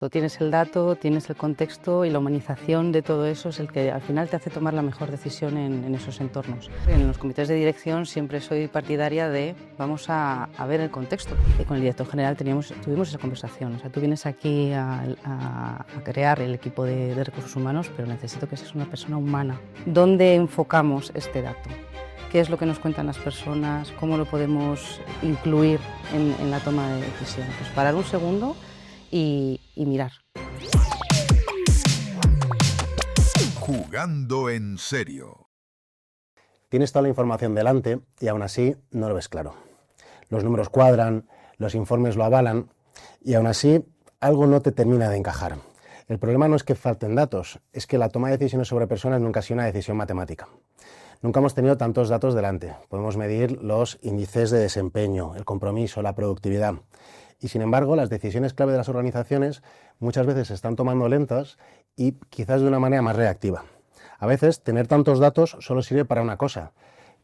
Tienes el dato, tienes el contexto y la humanización de todo eso es el que al final te hace tomar la mejor decisión en esos entornos. En los comités de dirección siempre soy partidaria de vamos a ver el contexto. Y con el director general tuvimos esa conversación. O sea, tú vienes aquí a crear el equipo de recursos humanos, pero necesito que seas una persona humana. ¿Dónde enfocamos este dato? ¿Qué es lo que nos cuentan las personas? ¿Cómo lo podemos incluir en la toma de decisiones? Pues parar un segundo y mirar. Jugando en serio. Tienes toda la información delante y aún así no lo ves claro. Los números cuadran, los informes lo avalan y aún así algo no te termina de encajar. El problema no es que falten datos, es que la toma de decisiones sobre personas nunca ha sido una decisión matemática. Nunca hemos tenido tantos datos delante. Podemos medir los índices de desempeño, el compromiso, la productividad. Y sin embargo, las decisiones clave de las organizaciones muchas veces se están tomando lentas y quizás de una manera más reactiva. A veces, tener tantos datos solo sirve para una cosa,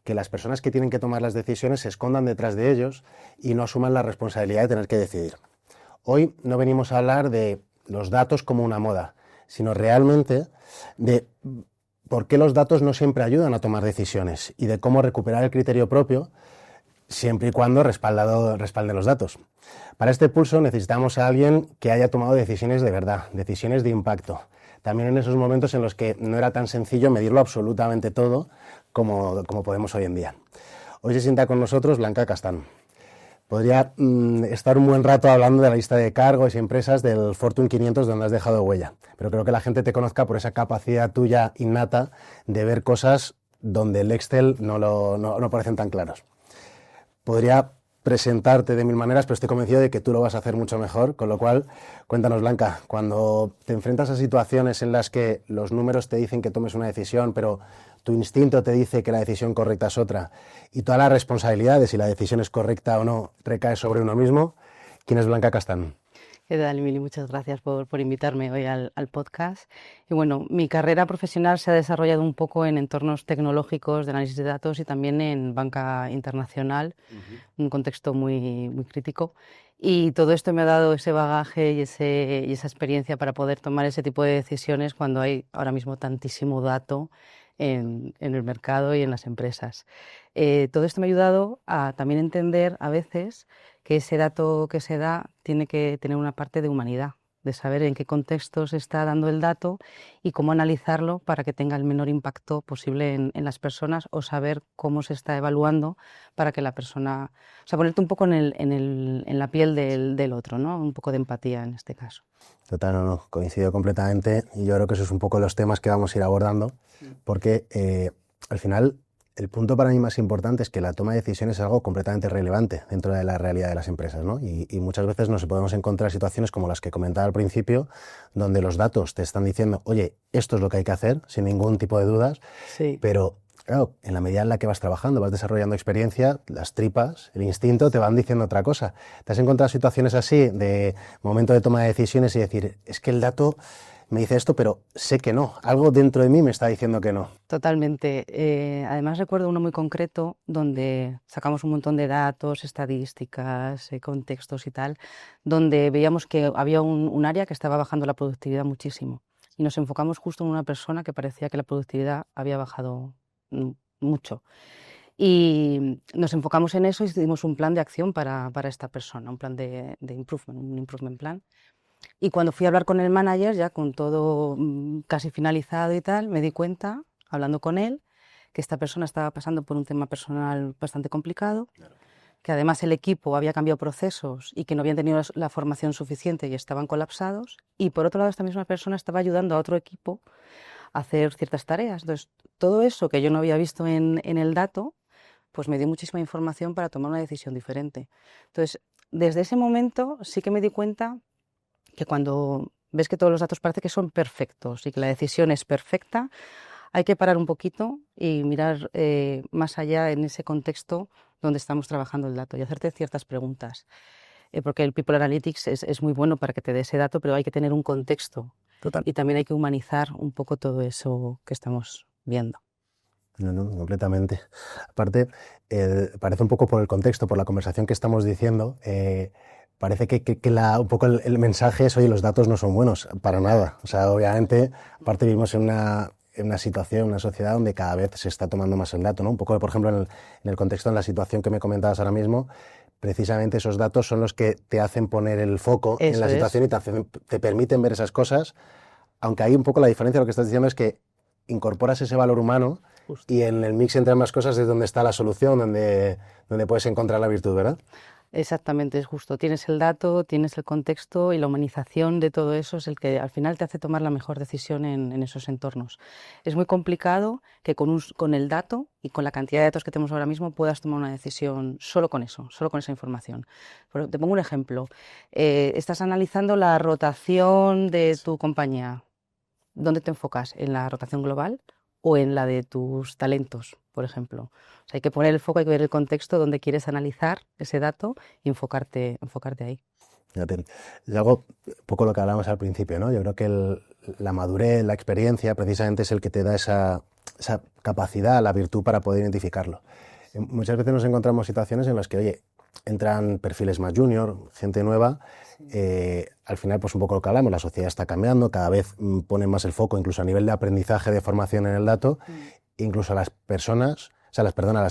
que las personas que tienen que tomar las decisiones se escondan detrás de ellos y no asuman la responsabilidad de tener que decidir. Hoy no venimos a hablar de los datos como una moda, sino realmente de por qué los datos no siempre ayudan a tomar decisiones y de cómo recuperar el criterio propio siempre y cuando respalde los datos. Para este pulso necesitamos a alguien que haya tomado decisiones de verdad, decisiones de impacto. También en esos momentos en los que no era tan sencillo medirlo absolutamente todo como podemos hoy en día. Hoy se sienta con nosotros Blanca Castán. Podría estar un buen rato hablando de la lista de cargos y empresas del Fortune 500 donde has dejado huella, pero creo que la gente te conozca por esa capacidad tuya innata de ver cosas donde el Excel no parecen tan claros. Podría presentarte de mil maneras, pero estoy convencido de que tú lo vas a hacer mucho mejor, con lo cual, cuéntanos, Blanca, cuando te enfrentas a situaciones en las que los números te dicen que tomes una decisión, pero tu instinto te dice que la decisión correcta es otra, y toda la responsabilidad de si la decisión es correcta o no recae sobre uno mismo, ¿quién es Blanca Castán? ¿Qué tal, Emily? Muchas gracias por invitarme hoy al podcast. Y bueno, mi carrera profesional se ha desarrollado un poco en entornos tecnológicos de análisis de datos y también en banca internacional, un contexto muy crítico. Y todo esto me ha dado ese bagaje y esa experiencia para poder tomar ese tipo de decisiones cuando hay ahora mismo tantísimo dato en el mercado y en las empresas. Todo esto me ha ayudado a también entender a veces que ese dato que se da tiene que tener una parte de humanidad, de saber en qué contexto se está dando el dato y cómo analizarlo para que tenga el menor impacto posible en las personas, o saber cómo se está evaluando para que la persona, o sea, ponerte un poco en la piel del otro, ¿no? Un poco de empatía en este caso. Total, no, coincido completamente y yo creo que eso es un poco los temas que vamos a ir abordando, porque al final el punto para mí más importante es que la toma de decisiones es algo completamente relevante dentro de la realidad de las empresas, ¿no? Y muchas veces nos podemos encontrar situaciones como las que comentaba al principio, donde los datos te están diciendo, oye, esto es lo que hay que hacer, sin ningún tipo de dudas, Sí. pero claro, en la medida en la que vas trabajando, vas desarrollando experiencia, las tripas, el instinto te van diciendo otra cosa. ¿Te has encontrado situaciones así de momento de toma de decisiones y decir, es que el dato me dice esto, pero sé que no, algo dentro de mí me está diciendo que no? Totalmente. Además recuerdo uno muy concreto donde sacamos un montón de datos, estadísticas, contextos y tal, donde veíamos que había un área que estaba bajando la productividad muchísimo. Y nos enfocamos justo en una persona que parecía que la productividad había bajado mucho. Y nos enfocamos en eso y hicimos un plan de acción para esta persona, un plan de improvement, un improvement plan. Y cuando fui a hablar con el manager, ya con todo casi finalizado y tal, me di cuenta, hablando con él, que esta persona estaba pasando por un tema personal bastante complicado, que además el equipo había cambiado procesos y que no habían tenido la formación suficiente y estaban colapsados. Y por otro lado, esta misma persona estaba ayudando a otro equipo a hacer ciertas tareas. Entonces, todo eso que yo no había visto en el dato, pues me dio muchísima información para tomar una decisión diferente. Entonces, desde ese momento sí que me di cuenta que cuando ves que todos los datos parece que son perfectos y que la decisión es perfecta, hay que parar un poquito y mirar más allá en ese contexto donde estamos trabajando el dato y hacerte ciertas preguntas. Porque el People Analytics es muy bueno para que te dé ese dato, pero hay que tener un contexto. Total. Y también hay que humanizar un poco todo eso que estamos viendo. No, completamente. Aparte, parece un poco por el contexto, por la conversación que estamos diciendo, parece un poco el mensaje es, oye, los datos no son buenos, para nada. O sea, obviamente, aparte vivimos en una situación, una sociedad donde cada vez se está tomando más el dato, ¿no? Un poco, por ejemplo, en el contexto, en la situación que me comentabas ahora mismo, precisamente esos datos son los que te hacen poner el foco en la situación y te permiten ver esas cosas, aunque hay un poco la diferencia, lo que estás diciendo es que incorporas ese valor humano. Justo. Y en el mix entre ambas cosas es donde está la solución, donde puedes encontrar la virtud, ¿verdad? Exactamente, es justo. Tienes el dato, tienes el contexto y la humanización de todo eso es el que al final te hace tomar la mejor decisión en esos entornos. Es muy complicado que con el dato y con la cantidad de datos que tenemos ahora mismo puedas tomar una decisión solo con eso, solo con esa información. Pero te pongo un ejemplo. Estás analizando la rotación de tu compañía. ¿Dónde te enfocas? ¿En la rotación global o en la de tus talentos, por ejemplo? O sea, hay que poner el foco, hay que ver el contexto donde quieres analizar ese dato y enfocarte ahí. Fíjate, es algo un poco lo que hablábamos al principio, ¿no? Yo creo que la madurez, la experiencia, precisamente es el que te da esa capacidad, la virtud para poder identificarlo. Muchas veces nos encontramos situaciones en las que, oye, entran perfiles más junior, gente nueva. Al final, pues un poco lo que hablamos, la sociedad está cambiando, cada vez ponen más el foco, incluso a nivel de aprendizaje, de formación en el dato, incluso las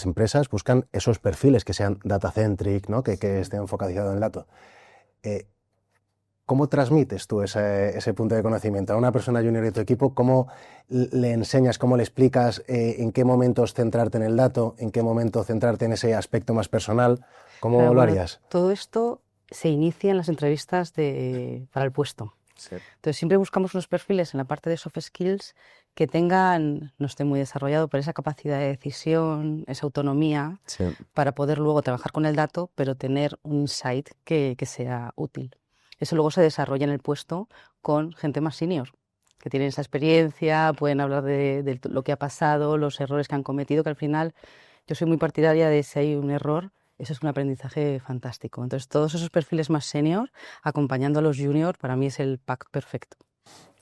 empresas buscan esos perfiles que sean data-centric, ¿no? que estén focalizados en el dato. ¿Cómo transmites tú ese punto de conocimiento a una persona junior de tu equipo? ¿Cómo le enseñas, cómo le explicas en qué momentos centrarte en el dato, en qué momento centrarte en ese aspecto más personal? ¿Cómo lo harías? Todo esto se inicia en las entrevistas para el puesto. Sí. Entonces siempre buscamos unos perfiles en la parte de soft skills que tengan, no esté muy desarrollado, pero esa capacidad de decisión, esa autonomía, sí, para poder luego trabajar con el dato, pero tener un insight que sea útil. Eso luego se desarrolla en el puesto con gente más senior, que tienen esa experiencia, pueden hablar de lo que ha pasado, los errores que han cometido, que al final yo soy muy partidaria de si hay un error, eso es un aprendizaje fantástico. Entonces, todos esos perfiles más senior, acompañando a los juniors, para mí es el pack perfecto.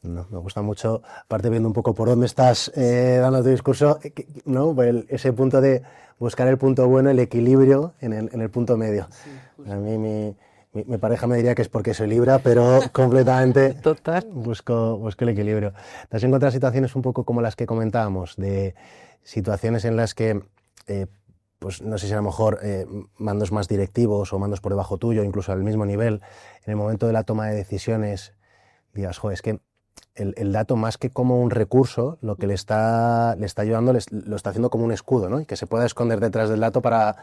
No, me gusta mucho, aparte viendo un poco por dónde estás dando tu discurso, ¿no? Ese punto de buscar el punto bueno, el equilibrio en el punto medio. Sí, a mí mi pareja me diría que es porque soy Libra, pero completamente Total. Busco el equilibrio. ¿Te has encontrado situaciones un poco como las que comentábamos, de situaciones en las que, pues no sé si a lo mejor mandos más directivos o mandos por debajo tuyo, incluso al mismo nivel, en el momento de la toma de decisiones, digas, joder, es que el dato más que como un recurso, lo que le está ayudando, lo está haciendo como un escudo, ¿no? Y que se pueda esconder detrás del dato para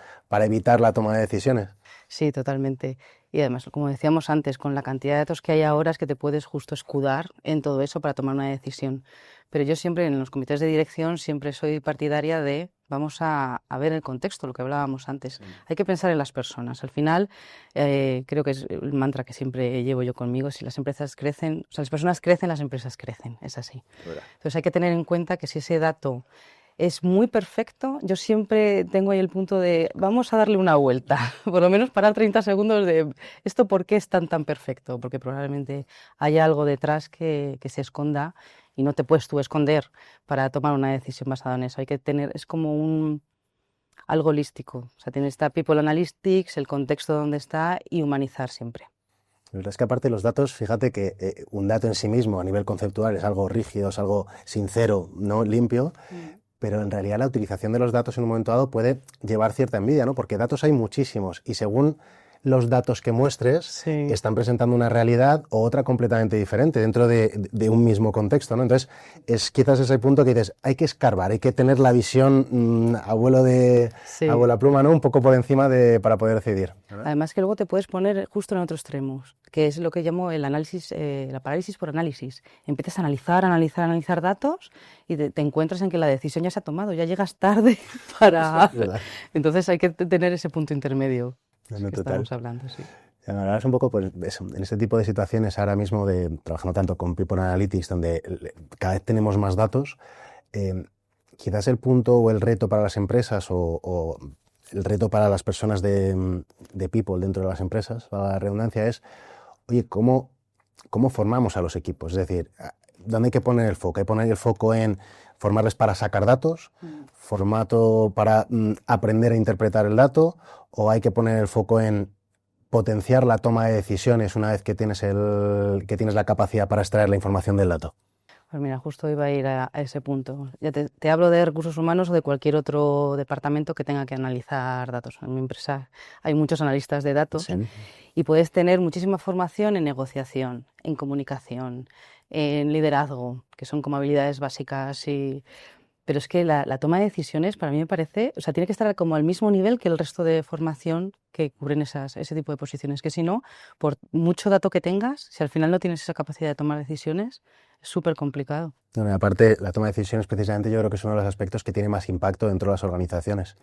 evitar la toma de decisiones. Sí, totalmente. Y además, como decíamos antes, con la cantidad de datos que hay ahora es que te puedes justo escudar en todo eso para tomar una decisión. Pero yo siempre, en los comités de dirección, siempre soy partidaria de vamos a ver el contexto, lo que hablábamos antes. Sí. Hay que pensar en las personas. Al final, creo que es el mantra que siempre llevo yo conmigo, si las empresas crecen, o sea, las personas crecen, las empresas crecen, es así. ¿Verdad? Entonces hay que tener en cuenta que si ese dato es muy perfecto, yo siempre tengo ahí el punto de vamos a darle una vuelta, por lo menos parar 30 segundos de esto por qué es tan perfecto, porque probablemente haya algo detrás que se esconda y no te puedes tú esconder para tomar una decisión basada en eso. Hay que tener, es como algo holístico, o sea, tiene esta people analytics, el contexto donde está y humanizar siempre. La verdad es que aparte de los datos, fíjate que un dato en sí mismo a nivel conceptual es algo rígido, es algo sincero, no limpio. Pero en realidad la utilización de los datos en un momento dado puede llevar cierta envidia, ¿no? Porque datos hay muchísimos y según los datos que muestres, sí, están presentando una realidad o otra completamente diferente dentro de un mismo contexto, ¿no? Entonces, es quizás ese punto que dices, hay que escarbar, hay que tener la visión abuelo pluma, ¿no? Un poco por encima para poder decidir, ¿verdad? Además que luego te puedes poner justo en otro extremo, que es lo que llamo el análisis, la parálisis por análisis. Empiezas a analizar datos y te encuentras en que la decisión ya se ha tomado, ya llegas tarde para... Entonces hay que tener ese punto intermedio. No, que estamos hablando, sí. Hablarás un poco, pues, eso, en este tipo de situaciones ahora mismo, trabajando tanto con People Analytics, donde cada vez tenemos más datos, quizás el punto o el reto para las empresas o el reto para las personas de People dentro de las empresas, para la redundancia, es, oye, ¿cómo formamos a los equipos? Es decir, ¿dónde hay que poner el foco? Hay que poner el foco en formarles para sacar datos, formato para aprender a interpretar el dato, o hay que poner el foco en potenciar la toma de decisiones una vez que tienes la capacidad para extraer la información del dato? Pues mira, justo iba a ir a ese punto. Ya te hablo de recursos humanos o de cualquier otro departamento que tenga que analizar datos. En mi empresa hay muchos analistas de datos Sí. y puedes tener muchísima formación en negociación, en comunicación, en liderazgo, que son como habilidades básicas. Pero es que la toma de decisiones para mí me parece, o sea, tiene que estar como al mismo nivel que el resto de formación que cubren ese tipo de posiciones, que si no, por mucho dato que tengas, si al final no tienes esa capacidad de tomar decisiones, es súper complicado. Bueno, y aparte, la toma de decisiones precisamente yo creo que es uno de los aspectos que tiene más impacto dentro de las organizaciones.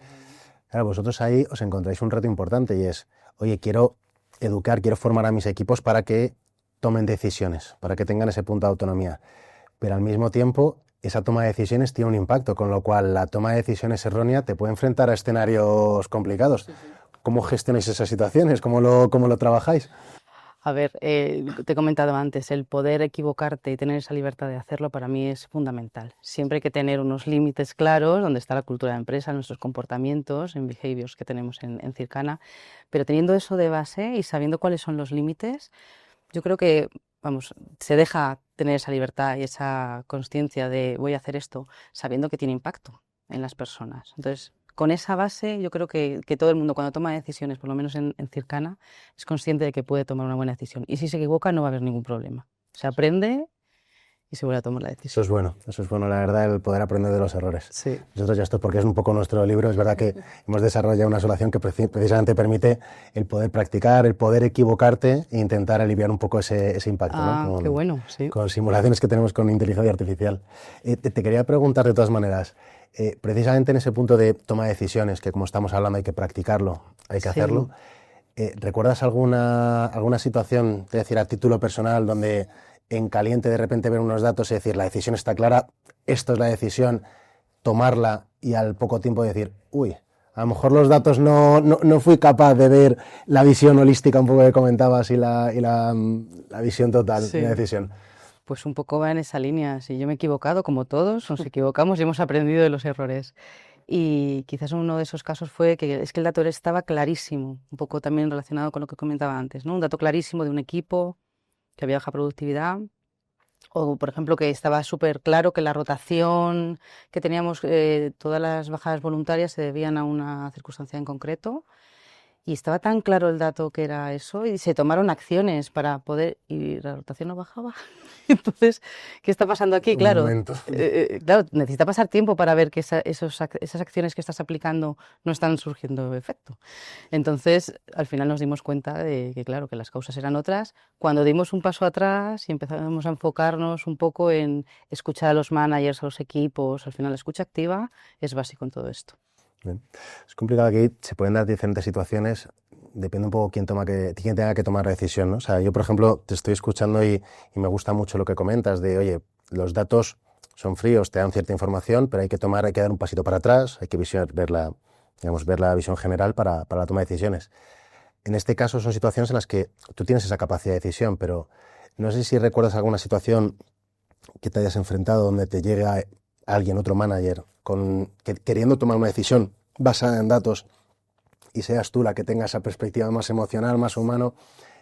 Claro, vosotros ahí os encontráis un reto importante y es, oye, quiero educar, quiero formar a mis equipos para que tomen decisiones, para que tengan ese punto de autonomía. Pero al mismo tiempo, esa toma de decisiones tiene un impacto, con lo cual la toma de decisiones errónea te puede enfrentar a escenarios complicados. Sí. ¿Cómo gestionáis esas situaciones? ¿Cómo lo trabajáis? A ver, te he comentado antes, el poder equivocarte y tener esa libertad de hacerlo para mí es fundamental. Siempre hay que tener unos límites claros, donde está la cultura de empresa, nuestros comportamientos, en behaviors que tenemos en Circana, pero teniendo eso de base y sabiendo cuáles son los límites, yo creo que, vamos, se deja tener esa libertad y esa consciencia de voy a hacer esto, sabiendo que tiene impacto en las personas. Entonces, con esa base, yo creo que todo el mundo cuando toma decisiones, por lo menos en Circana, es consciente de que puede tomar una buena decisión. Y si se equivoca, no va a haber ningún problema. Se aprende y se vuelve a tomar la decisión. Eso es bueno, la verdad, el poder aprender de los errores. Sí. Nosotros ya esto, porque es un poco nuestro libro, es verdad que hemos desarrollado una solución que precisamente permite el poder practicar, el poder equivocarte e intentar aliviar un poco ese impacto, ¿no? Qué bueno, sí. Con simulaciones que tenemos con inteligencia artificial. Te quería preguntar de todas maneras, precisamente en ese punto de toma de decisiones, que como estamos hablando hay que practicarlo, hay que hacerlo, ¿recuerdas alguna situación, es decir, a título personal, donde en caliente de repente ver unos datos y decir, la decisión está clara, esto es la decisión, tomarla y al poco tiempo decir, uy, a lo mejor los datos no fui capaz de ver la visión holística un poco que comentabas y la visión total de la decisión? Pues un poco va en esa línea. Si yo me he equivocado, como todos, nos equivocamos y hemos aprendido de los errores. Y quizás uno de esos casos fue que es que el dato estaba clarísimo, un poco también relacionado con lo que comentaba antes, ¿no? Un dato clarísimo de un equipo que había baja productividad, o por ejemplo que estaba súper claro que la rotación que teníamos, todas las bajas voluntarias se debían a una circunstancia en concreto, y estaba tan claro el dato que era eso, y se tomaron acciones para poder, y la rotación no bajaba. Entonces, ¿qué está pasando aquí? Claro, claro, necesita pasar tiempo para ver que esas acciones que estás aplicando no están surgiendo efecto. Entonces, al final nos dimos cuenta de que, claro, que las causas eran otras. Cuando dimos un paso atrás y empezamos a enfocarnos un poco en escuchar a los managers, a los equipos, al final la escucha activa es básico en todo esto. Bien. Es complicado, aquí se pueden dar diferentes situaciones, depende un poco quién tenga que tomar la decisión, ¿no? O sea, yo, por ejemplo, te estoy escuchando y me gusta mucho lo que comentas de, oye, los datos son fríos, te dan cierta información, pero hay que dar un pasito para atrás, hay que ver la visión general para la toma de decisiones. En este caso son situaciones en las que tú tienes esa capacidad de decisión, pero no sé si recuerdas alguna situación que te hayas enfrentado donde te llega alguien, otro manager, queriendo tomar una decisión basada en datos y seas tú la que tenga esa perspectiva más emocional, más humano.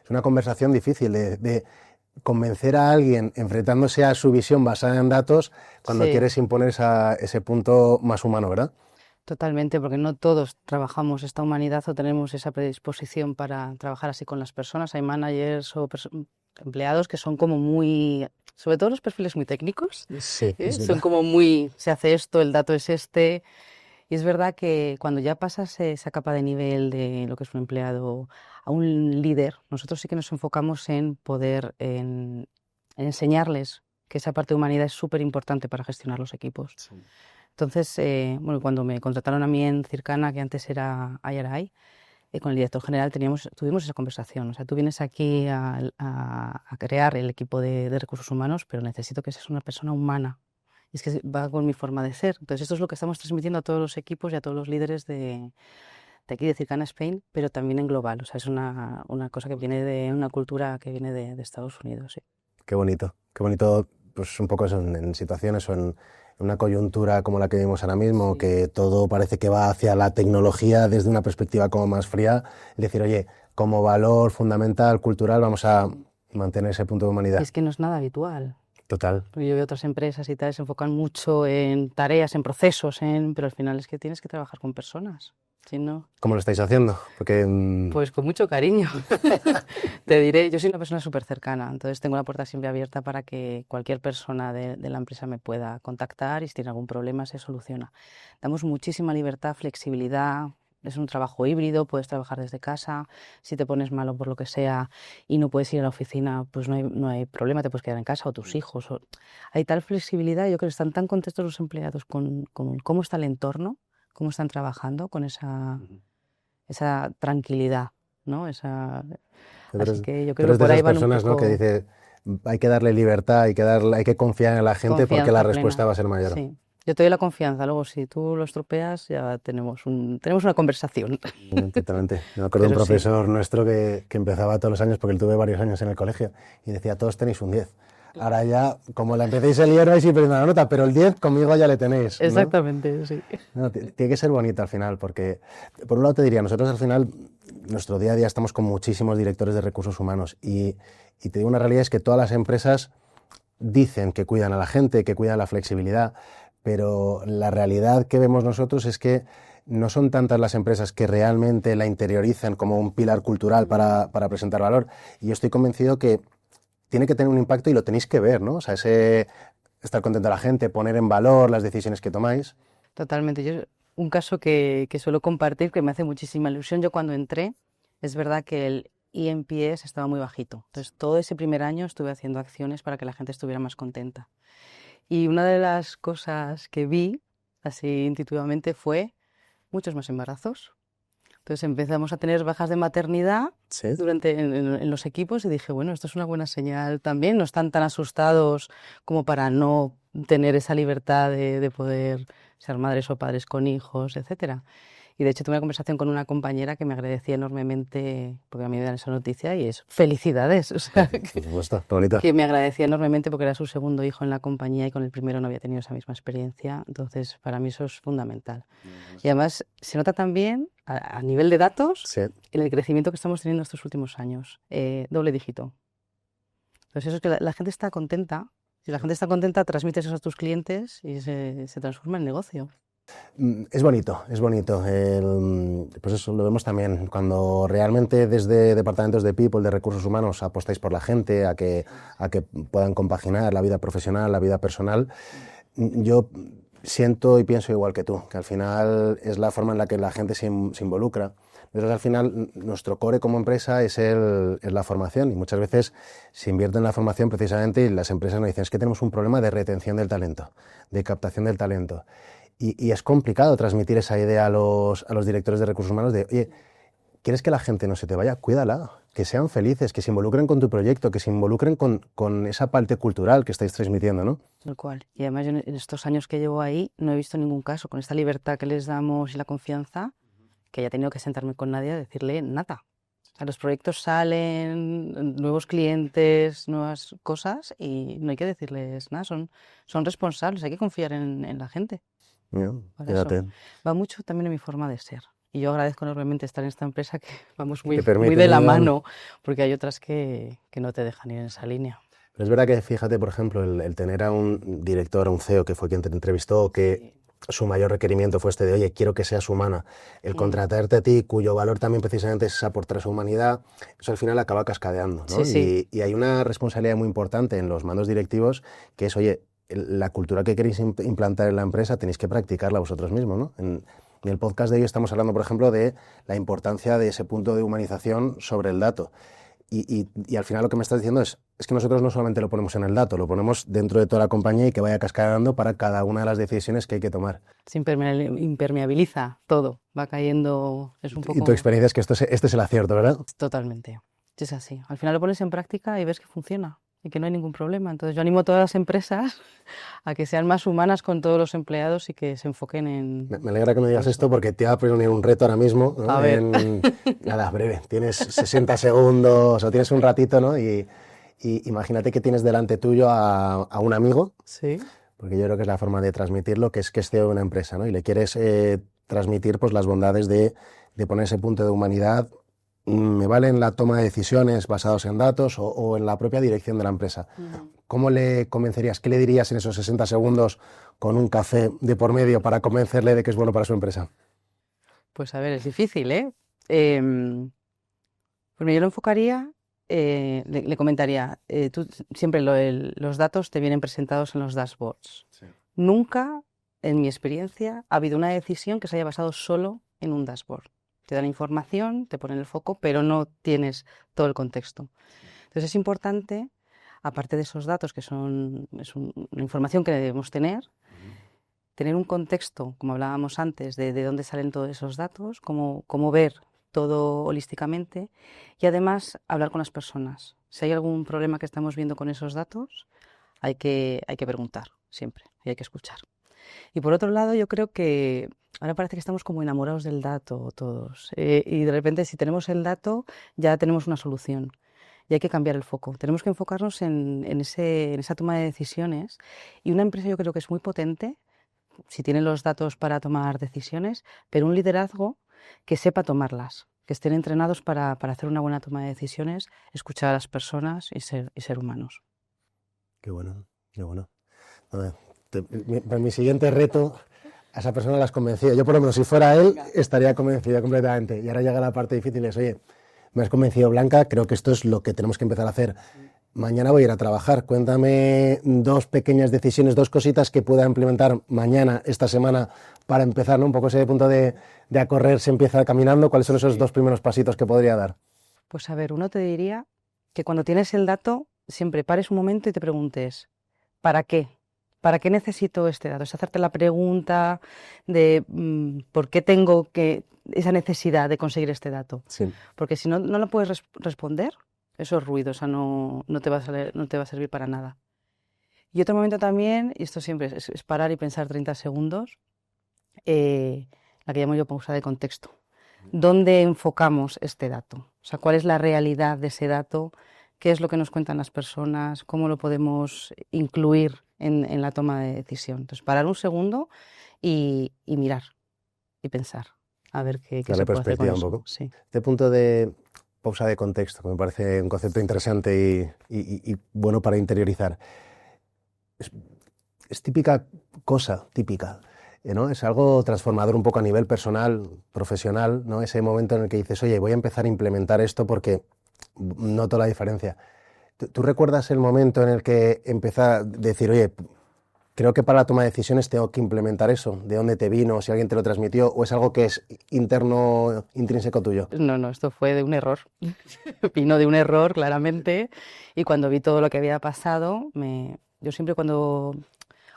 Es una conversación difícil de convencer a alguien enfrentándose a su visión basada en datos cuando quieres imponer ese punto más humano, ¿verdad? Totalmente, porque no todos trabajamos esta humanidad o tenemos esa predisposición para trabajar así con las personas. Hay managers o empleados que son como muy, sobre todo los perfiles muy técnicos, son como muy, se hace esto, el dato es este. Y es verdad que cuando ya pasas esa capa de nivel de lo que es un empleado a un líder, nosotros sí que nos enfocamos en poder en enseñarles que esa parte de humanidad es súper importante para gestionar los equipos. Sí. Entonces, bueno, cuando me contrataron a mí en Circana, que antes era IRI, con el director general tuvimos esa conversación. O sea, tú vienes aquí a crear el equipo de recursos humanos, pero necesito que seas una persona humana. Y es que va con mi forma de ser. Entonces, esto es lo que estamos transmitiendo a todos los equipos y a todos los líderes de aquí de Circana Spain, pero también en global. O sea, es una cosa que viene de una cultura que viene de Estados Unidos. Sí. Qué bonito, pues un poco eso, en situaciones o en una coyuntura como la que vivimos ahora mismo, sí, que todo parece que va hacia la tecnología desde una perspectiva como más fría, es decir, oye, como valor fundamental, cultural, vamos a mantener ese punto de humanidad. Es que no es nada habitual. Total. Porque yo veo otras empresas y tal, se enfocan mucho en tareas, en procesos, pero al final es que tienes que trabajar con personas. Si no, ¿Cómo lo estáis haciendo? Porque pues con mucho cariño. Te diré, yo soy una persona súper cercana, entonces tengo la puerta siempre abierta para que cualquier persona de la empresa me pueda contactar y si tiene algún problema se soluciona. Damos muchísima libertad, flexibilidad. Es un trabajo híbrido, puedes trabajar desde casa. Si te pones malo por lo que sea y no puedes ir a la oficina, pues no hay problema, te puedes quedar en casa o tus hijos. Hay tal flexibilidad, yo creo que están tan contentos los empleados con cómo está el entorno, cómo están trabajando, con esa tranquilidad, ¿no? Así que yo creo que de por ahí esas van un personas, ¿no?, que poco dice, hay que darle libertad, hay que confiar en la gente porque la confianza respuesta plena. va a ser mayor. Sí. Yo te doy la confianza, luego si tú lo estropeas ya tenemos una conversación. Totalmente. Me acuerdo de un Pero sí, profesor nuestro que empezaba todos los años, porque él tuve varios años en el colegio, y decía, todos tenéis un 10. Ahora ya, como la empecéis el hierro, vais a ir perdiendo la nota, pero el 10 conmigo ya le tenéis, ¿no? exactamente, sí. No, tiene que ser bonito al final, porque por un lado te diría, nosotros al final, nuestro día a día estamos con muchísimos directores de recursos humanos y te digo una realidad es que todas las empresas dicen que cuidan a la gente, que cuidan la flexibilidad, pero la realidad que vemos nosotros es que no son tantas las empresas que realmente la interiorizan como un pilar cultural para presentar valor. Y yo estoy convencido que tiene que tener un impacto y lo tenéis que ver, ¿no? O sea, ese estar contento a la gente, poner en valor las decisiones que tomáis. Totalmente. Un caso que suelo compartir, que me hace muchísima ilusión, yo cuando entré, es verdad que el eNPS estaba muy bajito. Entonces, todo ese primer año estuve haciendo acciones para que la gente estuviera más contenta. Y una de las cosas que vi, así intuitivamente, fue muchos más embarazos. Entonces empezamos a tener bajas de maternidad Sí. en los equipos y dije, bueno, esto es una buena señal también. No están tan asustados como para no tener esa libertad de poder ser madres o padres con hijos, etcétera. Y de hecho tuve una conversación con una compañera que me agradecía enormemente, porque a mí me dan esa noticia y es felicidades. O sea, Por supuesto, bonito. que me agradecía enormemente porque era su segundo hijo en la compañía y con el primero no había tenido esa misma experiencia. Entonces, para mí eso es fundamental. Y además se nota también a nivel de datos Sí. en el crecimiento que estamos teniendo estos últimos años. Doble dígito. Entonces, eso es que la gente está contenta. Si la gente está contenta, transmites eso a tus clientes y se transforma en negocio. Es bonito, es bonito. Pues eso lo vemos también cuando realmente desde departamentos de People, de recursos humanos, apostáis por la gente, a que puedan compaginar la vida profesional, la vida personal. Yo siento y pienso igual que tú, que al final es la forma en la que la gente se involucra. Entonces, al final, nuestro core como empresa es la formación y muchas veces se invierte en la formación precisamente y las empresas nos dicen es que tenemos un problema de retención del talento, de captación del talento. Y es complicado transmitir esa idea a los directores de recursos humanos de, oye, ¿quieres que la gente no se te vaya? Cuídala, que sean felices, que se involucren con tu proyecto, que se involucren con esa parte cultural que estáis transmitiendo, ¿no? Tal cual. Y además yo en estos años que llevo ahí no he visto ningún caso con esta libertad que les damos y la confianza que haya tenido que sentarme con nadie a decirle nada. O sea, los proyectos salen, nuevos clientes, nuevas cosas y no hay que decirles nada, son responsables, hay que confiar en la gente. Para Quédate. eso. Va mucho también en mi forma de ser. Y yo agradezco enormemente estar en esta empresa que vamos muy permite de la ir mano, porque hay otras que no te dejan ir en esa línea. Pero es verdad que, fíjate, por ejemplo, el tener a un director, a un CEO que fue quien te entrevistó, que su mayor requerimiento fue este de, oye, quiero que seas humana. El contratarte a ti, cuyo valor también precisamente es aportar esa humanidad, eso al final acaba cascadeando, ¿no? Sí. Y hay una responsabilidad muy importante en los mandos directivos que es, oye, la cultura que queréis implantar en la empresa tenéis que practicarla vosotros mismos, ¿no? En el podcast de hoy estamos hablando, por ejemplo, de la importancia de ese punto de humanización sobre el dato. Y al final lo que me estás diciendo es que nosotros no solamente lo ponemos en el dato, lo ponemos dentro de toda la compañía y que vaya cascadeando para cada una de las decisiones que hay que tomar. Se impermeabiliza todo, va cayendo, es un poco... Y tu experiencia es que este es el acierto, ¿verdad? Totalmente, es así. Al final lo pones en práctica y ves que funciona y que no hay ningún problema. Entonces yo animo a todas las empresas a que sean más humanas con todos los empleados y que se enfoquen en... Me alegra que me digas esto porque te voy a poner un reto ahora mismo, ¿no? A ver. Nada, breve, tienes 60 segundos o tienes un ratito, ¿no? Y imagínate que tienes delante tuyo a un amigo, Sí. porque yo creo que es la forma de transmitirlo, que es CEO de una empresa, ¿no? Y le quieres transmitir pues, las bondades de poner ese punto de humanidad me vale en la toma de decisiones basados en datos o en la propia dirección de la empresa. ¿Cómo le convencerías? ¿Qué le dirías en esos 60 segundos con un café de por medio para convencerle de que es bueno para su empresa? Pues a ver, es difícil, ¿eh? Pues mira, yo lo enfocaría, le comentaría, tú siempre los datos te vienen presentados en los dashboards. Sí. Nunca, en mi experiencia, ha habido una decisión que se haya basado solo en un dashboard. Te dan información, te ponen el foco, pero no tienes todo el contexto. Entonces es importante, aparte de esos datos que son una información que debemos tener un contexto, como hablábamos antes, de dónde salen todos esos datos, cómo ver todo holísticamente y además hablar con las personas. Si hay algún problema que estamos viendo con esos datos, hay que preguntar siempre y hay que escuchar. Y por otro lado, yo creo que ahora parece que estamos como enamorados del dato todos. Y de repente, si tenemos el dato, ya tenemos una solución. Y hay que cambiar el foco. Tenemos que enfocarnos en esa toma de decisiones. Y una empresa yo creo que es muy potente si tiene los datos para tomar decisiones, pero un liderazgo que sepa tomarlas, que estén entrenados para hacer una buena toma de decisiones, escuchar a las personas y ser humanos. Qué bueno, qué bueno. A ver, mi siguiente reto, a esa persona la has convencido. Yo, por lo menos, si fuera él, estaría convencida completamente. Y ahora llega la parte difícil, es, oye, me has convencido, Blanca, creo que esto es lo que tenemos que empezar a hacer. Mañana voy a ir a trabajar. Cuéntame 2 pequeñas decisiones, 2 cositas que pueda implementar mañana, esta semana, para empezar, ¿no? Un poco ese punto de a correr se empieza caminando. ¿Cuáles son esos 2 primeros pasitos que podría dar? Pues a ver, uno te diría que cuando tienes el dato, siempre pares un momento y te preguntes, ¿para qué? ¿Para qué necesito este dato? Es hacerte la pregunta de por qué tengo esa necesidad de conseguir este dato. Sí. Porque si no lo puedes responder, eso es ruido, o sea, no te va a servir para nada. Y otro momento también, y esto siempre es parar y pensar 30 segundos, la que llamo yo pausa de contexto. ¿Dónde enfocamos este dato? O sea, ¿cuál es la realidad de ese dato? ¿Qué es lo que nos cuentan las personas? ¿Cómo lo podemos incluir en la toma de decisión? Entonces, parar un segundo y mirar y pensar, a ver qué se puede hacer con eso. Un poco. Sí. Este punto de pausa de contexto, que me parece un concepto interesante y bueno para interiorizar. Es típica cosa, típica, ¿no? Es algo transformador un poco a nivel personal, profesional, ¿no? Ese momento en el que dices, oye, voy a empezar a implementar esto porque noto la diferencia. ¿Tú recuerdas el momento en el que empezar a decir, oye, creo que para la toma de decisiones tengo que implementar eso? ¿De dónde te vino? ¿Si alguien te lo transmitió? ¿O es algo que es interno, intrínseco tuyo? No, esto fue de un error. Vino de un error, claramente. Y cuando vi todo lo que había pasado, yo siempre cuando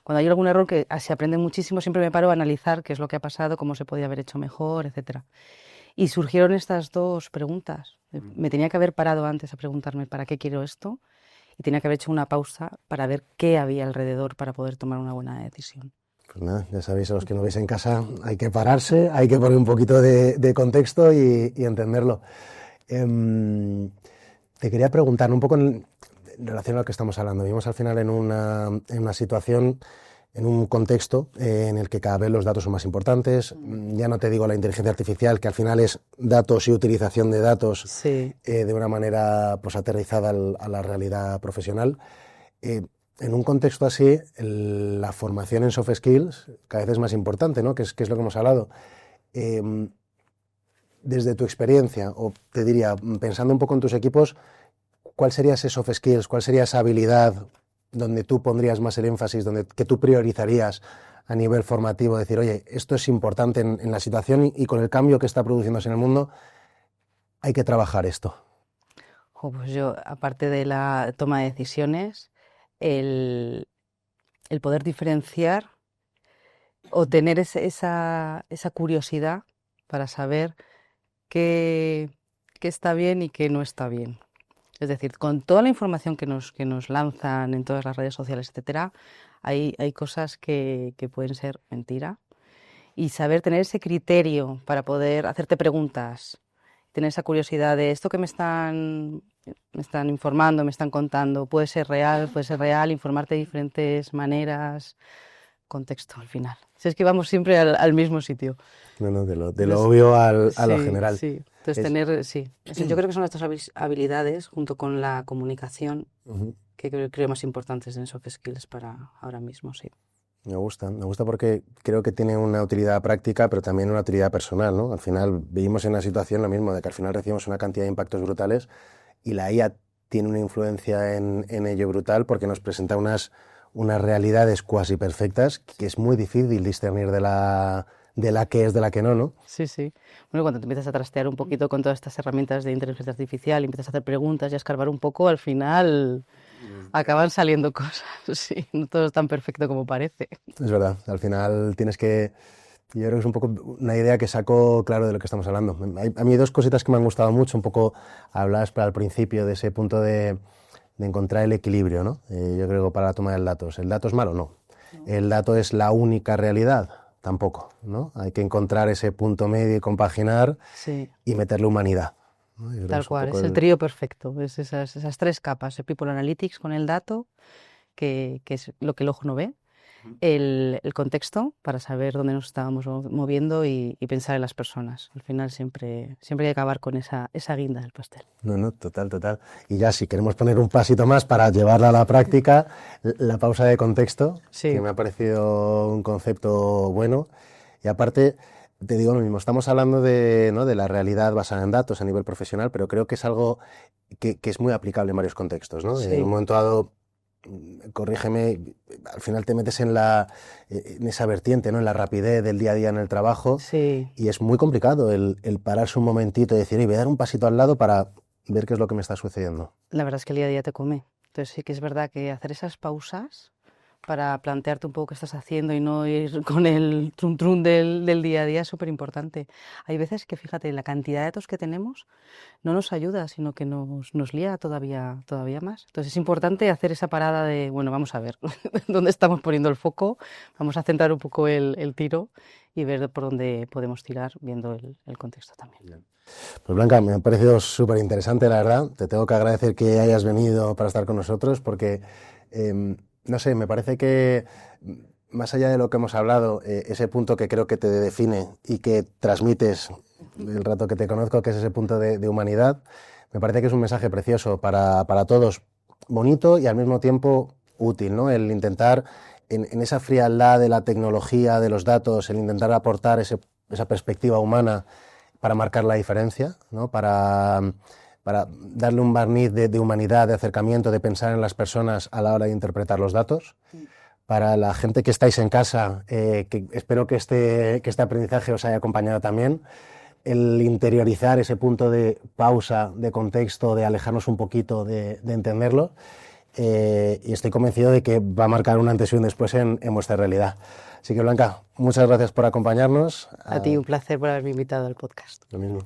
hay algún error que se aprende muchísimo, siempre me paro a analizar qué es lo que ha pasado, cómo se podía haber hecho mejor, etcétera. Y surgieron estas 2 preguntas. Me tenía que haber parado antes a preguntarme para qué quiero esto y tenía que haber hecho una pausa para ver qué había alrededor para poder tomar una buena decisión. Pues nada, ya sabéis, a los que no veis en casa, hay que pararse, hay que poner un poquito de contexto y entenderlo. Te quería preguntar un poco en relación a lo que estamos hablando. Vivimos al final en una situación, en un contexto en el que cada vez los datos son más importantes. Ya no te digo la inteligencia artificial, que al final es datos y utilización de datos Sí. De una manera pues, aterrizada a la realidad profesional. En un contexto así, la formación en soft skills cada vez es más importante, ¿no? Que es lo que hemos hablado. Desde tu experiencia, o te diría, pensando un poco en tus equipos, ¿cuál sería ese soft skills? ¿Cuál sería esa habilidad donde tú pondrías más el énfasis, que tú priorizarías a nivel formativo? Decir, oye, esto es importante en la situación y con el cambio que está produciéndose en el mundo, hay que trabajar esto. Pues yo, aparte de la toma de decisiones, el poder diferenciar o tener esa curiosidad para saber qué está bien y qué no está bien. Es decir, con toda la información que nos lanzan en todas las redes sociales, etcétera, hay cosas que pueden ser mentira. Y saber tener ese criterio para poder hacerte preguntas, tener esa curiosidad de esto que me están informando, me están contando, puede ser real, informarte de diferentes maneras, contexto al final. Si es que vamos siempre al mismo sitio. No, de lo obvio a lo general. Sí. Entonces, yo creo que son estas habilidades, junto con la comunicación, que creo más importantes en soft skills para ahora mismo, sí. Me gusta porque creo que tiene una utilidad práctica, pero también una utilidad personal, ¿no? Al final vivimos en una situación lo mismo, de que al final recibimos una cantidad de impactos brutales y la IA tiene una influencia en ello brutal porque nos presenta unas realidades cuasi perfectas que es muy difícil discernir de la que es, de la que no, ¿no? Sí. Bueno, cuando te empiezas a trastear un poquito con todas estas herramientas de inteligencia artificial, empiezas a hacer preguntas y a escarbar un poco, al final acaban saliendo cosas, sí, no todo es tan perfecto como parece. Es verdad, al final tienes que... Yo creo que es un poco una idea que saco claro de lo que estamos hablando. A mí hay dos cositas que me han gustado mucho, un poco hablabas al principio de ese punto de encontrar el equilibrio, ¿no? Yo creo que para la toma de datos. ¿El dato es malo? No. ¿El dato es la única realidad? Tampoco, ¿no? Hay que encontrar ese punto medio y compaginar y meterle humanidad, ¿no? Tal cual, es el trío perfecto, es esas tres capas, el People Analytics con el dato, que es lo que el ojo no ve, el contexto para saber dónde nos estábamos moviendo y pensar en las personas. Al final siempre hay que acabar con esa guinda del pastel. No, total. Y ya si queremos poner un pasito más para llevarla a la práctica, la pausa de contexto, que me ha parecido un concepto bueno. Y aparte, te digo lo mismo, estamos hablando de la realidad basada en datos a nivel profesional, pero creo que es algo que es muy aplicable en varios contextos, ¿no? En un momento dado, corrígeme, al final te metes en esa vertiente, ¿no? En la rapidez del día a día en el trabajo, y es muy complicado el pararse un momentito y decir, voy a dar un pasito al lado para ver qué es lo que me está sucediendo. La verdad es que el día a día te come, entonces sí que es verdad que hacer esas pausas para plantearte un poco qué estás haciendo y no ir con el trum del día a día es súper importante. Hay veces que, fíjate, la cantidad de datos que tenemos no nos ayuda, sino que nos lía todavía más. Entonces es importante hacer esa parada de, bueno, vamos a ver dónde estamos poniendo el foco, vamos a centrar un poco el tiro y ver por dónde podemos tirar viendo el contexto también. Pues Blanca, me ha parecido súper interesante, la verdad. Te tengo que agradecer que hayas venido para estar con nosotros porque... no sé, me parece que más allá de lo que hemos hablado, ese punto que creo que te define y que transmites el rato que te conozco, que es ese punto de humanidad, me parece que es un mensaje precioso para todos, bonito y al mismo tiempo útil, ¿no? El intentar, en esa frialdad de la tecnología, de los datos, el intentar aportar esa perspectiva humana para marcar la diferencia, ¿no? Para darle un barniz de humanidad, de acercamiento, de pensar en las personas a la hora de interpretar los datos. Para la gente que estáis en casa, que espero que este aprendizaje os haya acompañado también, el interiorizar ese punto de pausa, de contexto, de alejarnos un poquito, de entenderlo, y estoy convencido de que va a marcar un antes y un después en vuestra realidad. Así que, Blanca, muchas gracias por acompañarnos. A ti, un placer por haberme invitado al podcast. Lo mismo.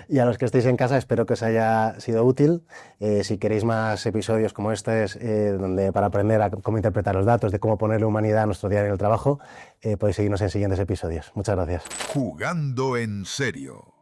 Y a los que estéis en casa, espero que os haya sido útil. Si queréis más episodios como este, donde para aprender a cómo interpretar los datos, de cómo ponerle humanidad a nuestro diario en el trabajo, podéis seguirnos en siguientes episodios. Muchas gracias. Jugando en serio.